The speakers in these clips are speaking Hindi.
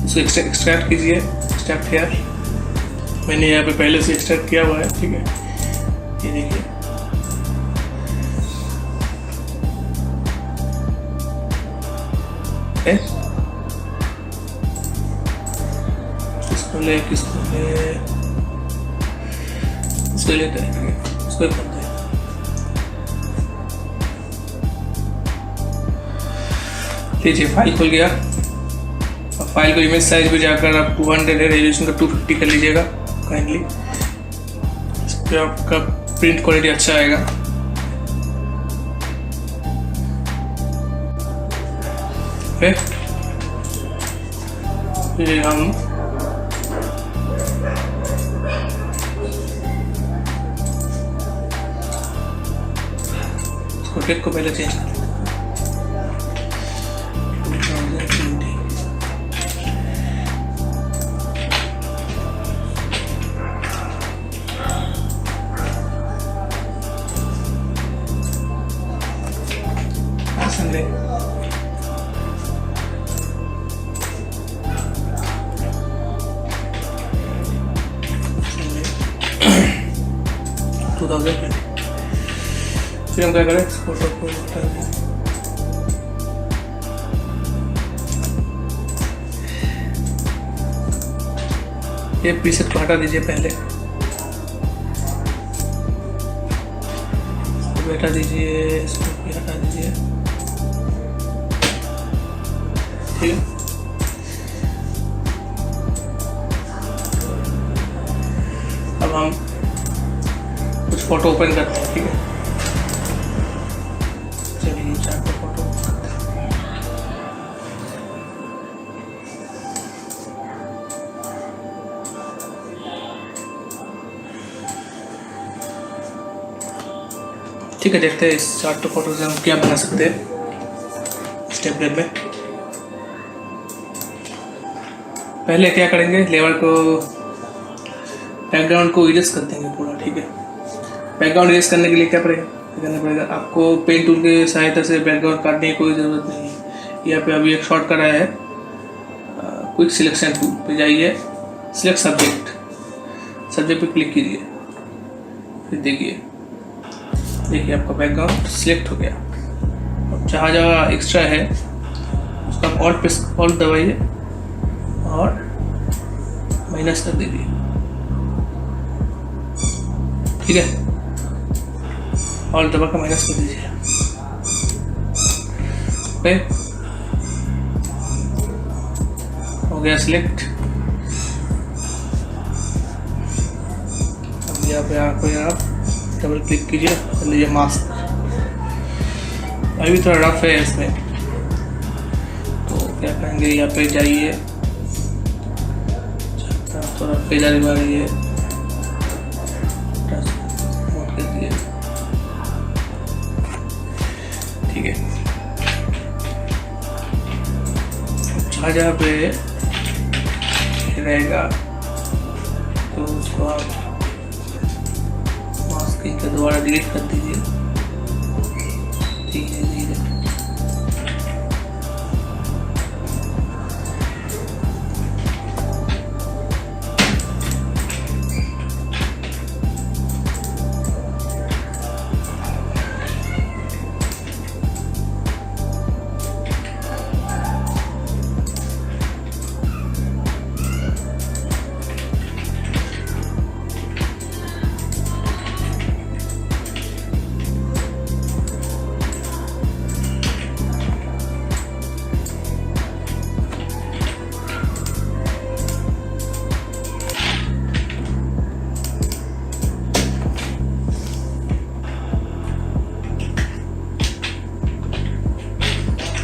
इसको एक्सट्रैक्ट कीजिए, एक्सट्रैक्ट हेयर। मैंने यहाँ पे पहले से एक्सट्रैक्ट किया हुआ है, ठीक है। ये देखिए, किसको ले इसको लेते हैं, ठीक है। इसको करते हैं, लीजिए फाइल खुल गया। फाइल को इमेज साइज में जाकर आप 200 है, रेजोल्यूशन का 250 कर लीजिएगा काइंडली। इस पर आपका प्रिंट क्वालिटी अच्छा आएगा। फिर हम इसको टेक को पहले चेंज कर Sunday. फिर हम क्या करें, फोटो को हटा दें। ये प्रीसेट को हटा दीजिए पहले, इसको हटा दीजिए, इसको भी हटा दीजिए, ठीक है। अब हम कुछ फोटो ओपन करते हैं, ठीक है। चलिए 4 फोटो करते हैं। ठीक है, देखते हैं इस 4 फोटो से हम क्या बना सकते हैं स्टेपलर में। पहले क्या करेंगे, लेवल को, बैकग्राउंड को इरेज कर देंगे पूरा, ठीक है। बैकग्राउंड इरेज करने के लिए क्या करना पड़ेगा आपको, पेन टूल के सहायता से बैकग्राउंड काटने की कोई ज़रूरत नहीं है। यहाँ पे अभी एक शॉर्टकट आया है, क्विक सिलेक्शन टूल पे जाइए, सिलेक्ट सब्जेक्ट पे क्लिक कीजिए। फिर देखिए आपका बैकग्राउंड सिलेक्ट हो गया। अब जहाँ जहाँ एक्स्ट्रा है उसका ऑल्ट दबाइए और माइनस कर दीजिए, ठीक है। ऑल्ट दबा कर माइनस कर दीजिए, ओके, हो गया सिलेक्ट। अब यहाँ पे आपको डबल क्लिक कीजिए, कर लीजिए मास्क। अभी थोड़ा रफ है इसमें, तो क्या करेंगे, यहाँ पे जाइए, थोड़ा पेजा दिखा रही है, ठीक है। जहाँ पे रहेगा तो उसको आप मास्किंग के द्वारा डिलीट कर दीजिए धीरे धीरे।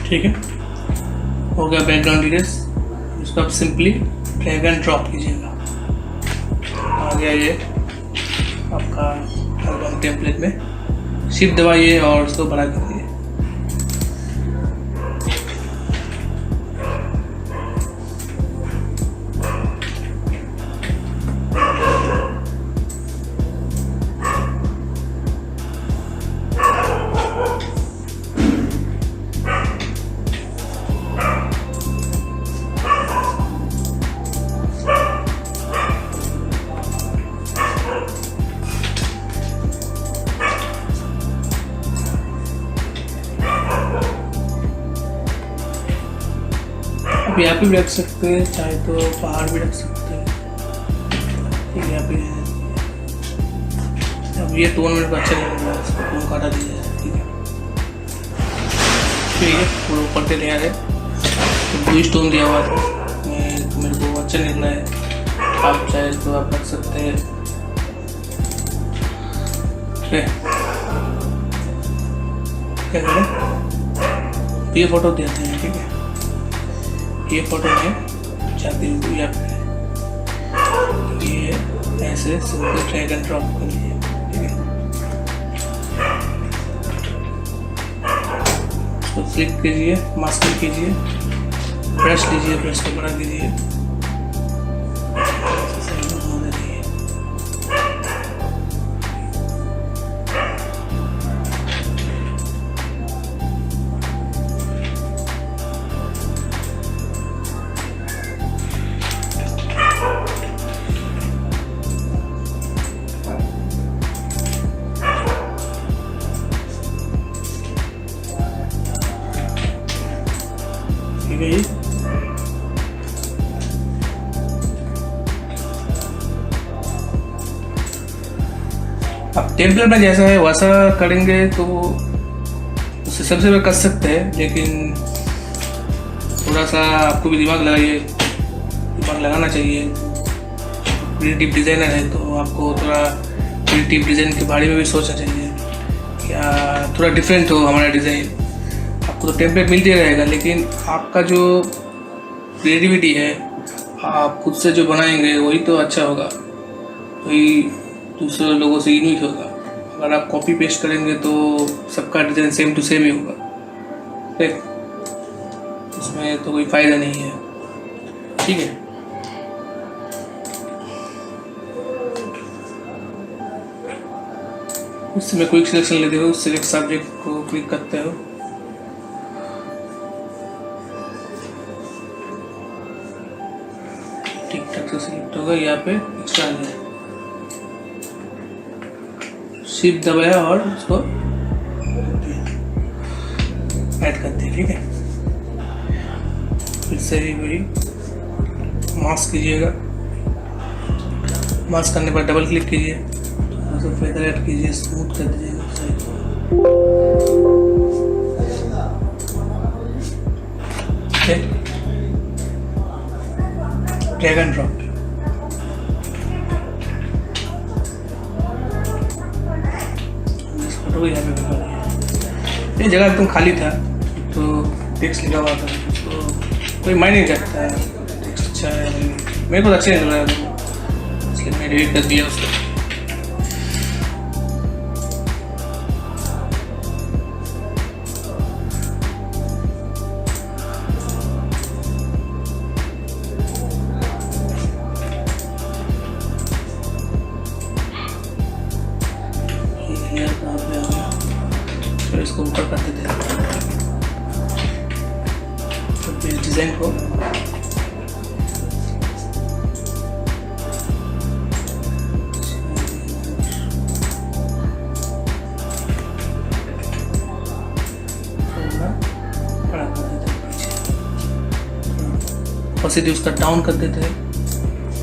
ठीक है, हो गया बैकग्राउंड इरेज। इसको आप सिंपली ड्रैग एंड ड्रॉप कीजिएगा, आ गया ये आपका एल्बम टेम्पलेट में। शिफ्ट दबाइए और उसको बड़ा कर दीजिए। आप यहाँ पे भी रख सकते हैं, चाहे तो पहाड़ भी रख सकते हैं। ठीक है, यहाँ पे अब ये टोन मेरे को अच्छा नहीं लग रहा है, इसको टोन काटा दिया है। ठीक है, पूरा ऊपर से लेयर है तो ब्लू स्टोन दिया हुआ था, मेरे को अच्छा नहीं लग रहा है। आप चाहे तो आप रख सकते हैं। क्या करें, ये फोटो देते हैं। ठीक है, ये फोटो में जाती हुई आप ये ऐसे सिंपल ड्रैग एंड ड्रॉप कर लीजिए। ठीक है, उसको फ्लिप कीजिए, मास्किंग कीजिए, ब्रश लीजिए, ब्रश को बड़ा कीजिए, ठीक है। अब टेम्पलेट में जैसा है वैसा करेंगे तो उस हिसाब से कर सकते हैं, लेकिन थोड़ा सा आपको भी दिमाग लगाना चाहिए। क्रिएटिव डिज़ाइनर है तो आपको थोड़ा क्रिएटिव डिज़ाइन के बारे में भी सोचना चाहिए, क्या थोड़ा डिफरेंट हो हमारा डिज़ाइन। आपको तो टेम्पलेट मिलते रहेगा, लेकिन आपका जो क्रिएटिविटी है, आप खुद से जो बनाएंगे वही तो अच्छा होगा, वही दूसरे लोगों से यूनिक होगा। अगर आप कॉपी पेस्ट करेंगे तो सबका डिज़ाइन सेम टू सेम ही होगा, ठीक, उसमें तो कोई फ़ायदा नहीं है। ठीक है, उससे मैं क्विक सिलेक्शन लेते हो, सिलेक्ट सब्जेक्ट को क्लिक करते हो, ठीक ठाक से सिलेक्ट होगा। यहाँ पे एक्स्ट्रा आ गया, शिफ्ट दबाया और उसको ऐड करते हैं। ठीक है, फिर से ही वही मास्क कीजिएगा, मास्क करने पर डबल क्लिक कीजिए, तो फेदर ऐड कीजिए, स्मूथ कर दीजिएगा साइड को। ड्रैग एंड ड्रॉप, ये जगह एकदम खाली था तो टेक्स्ट लिखा हुआ था, तो कोई मायने नहीं रखता है टेक्स्ट अच्छा है, मेरे को अच्छा नहीं लग रहा है, इसलिए मैं डिलीट कर दिया उसको। फिर इसको ऊपर करते थे तो इस डिज़ाइन को बड़ा कर देते थे, पीछे उसका डाउन कर देते थे।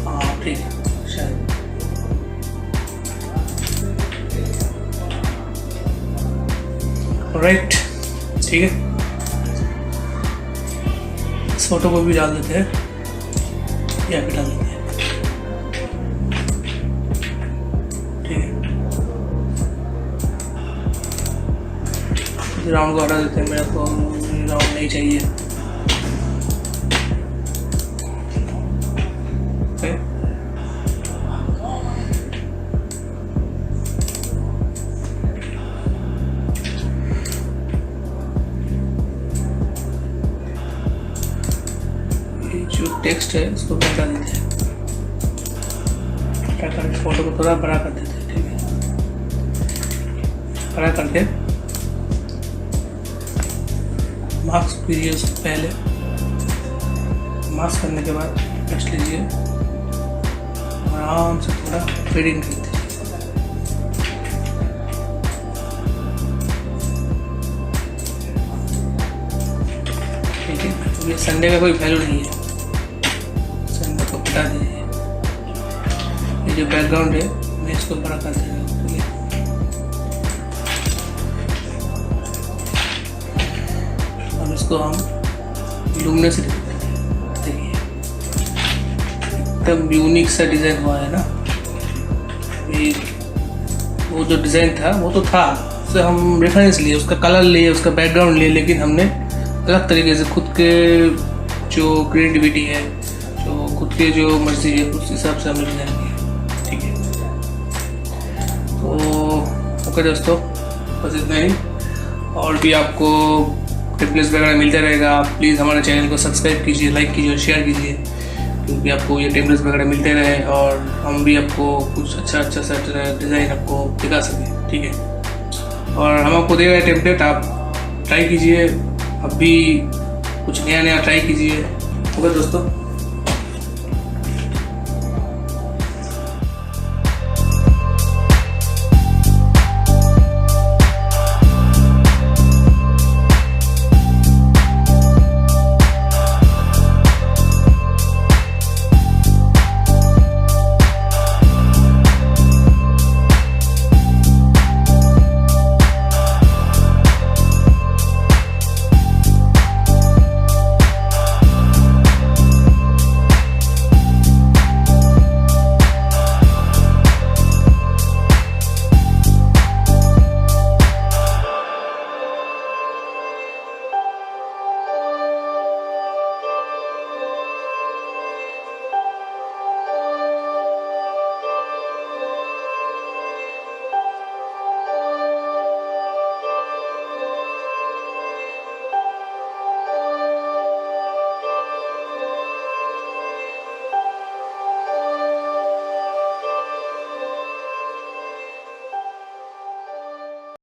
हाँ ठीक है, शायद राइट। ठीक है, इस फोटो को भी डाल देते हैं, यहाँ पे डाल देते हैं। ठीक है, राउंड को हटा देते हैं, मेरे को राउंड नहीं चाहिए। जो टेक्स्ट है उसको हटा देते हैं, क्या करें, फोटो को थोड़ा बड़ा कर देते हैं। ठीक है, बड़ा करके मास्क कीजिए, उसको पहले मास्क करने के बाद टेक्स्ट लीजिए, आराम से थोड़ा फेडिंग करते हैं। ठीक है, ये संडे का कोई वैल्यू नहीं है, संडे को हटा दीजिए। ये जो बैकग्राउंड है मैं इसको बड़ा कर देगा। अब इसको हम लुमिनस देखिए, एकदम यूनिक सा डिज़ाइन हुआ है ना। ये वो जो डिज़ाइन था वो तो था, उससे हम रेफरेंस लिए, उसका कलर लिए, उसका बैकग्राउंड लिए, लेकिन हमने अलग तरीके से खुद के जो क्रिएटिविटी है, जो खुद के जो मर्जी है, उस हिसाब से हमने डिज़ाइन किया। ठीक है, तो ओके दोस्तों, बस इतना ही। और भी आपको टेम्पलेट्स वगैरह मिलते रहेगा। आप प्लीज़ हमारे चैनल को सब्सक्राइब कीजिए, लाइक कीजिए और शेयर कीजिए, क्योंकि आपको ये टेम्पलेट्स वगैरह मिलते रहे और हम भी आपको कुछ अच्छा सा डिज़ाइन आपको दिखा सकें। ठीक है, और हम आपको दे रहे टेम्पलेट, आप ट्राई कीजिए, अब भी कुछ नया ट्राई कीजिए। ओके दोस्तों।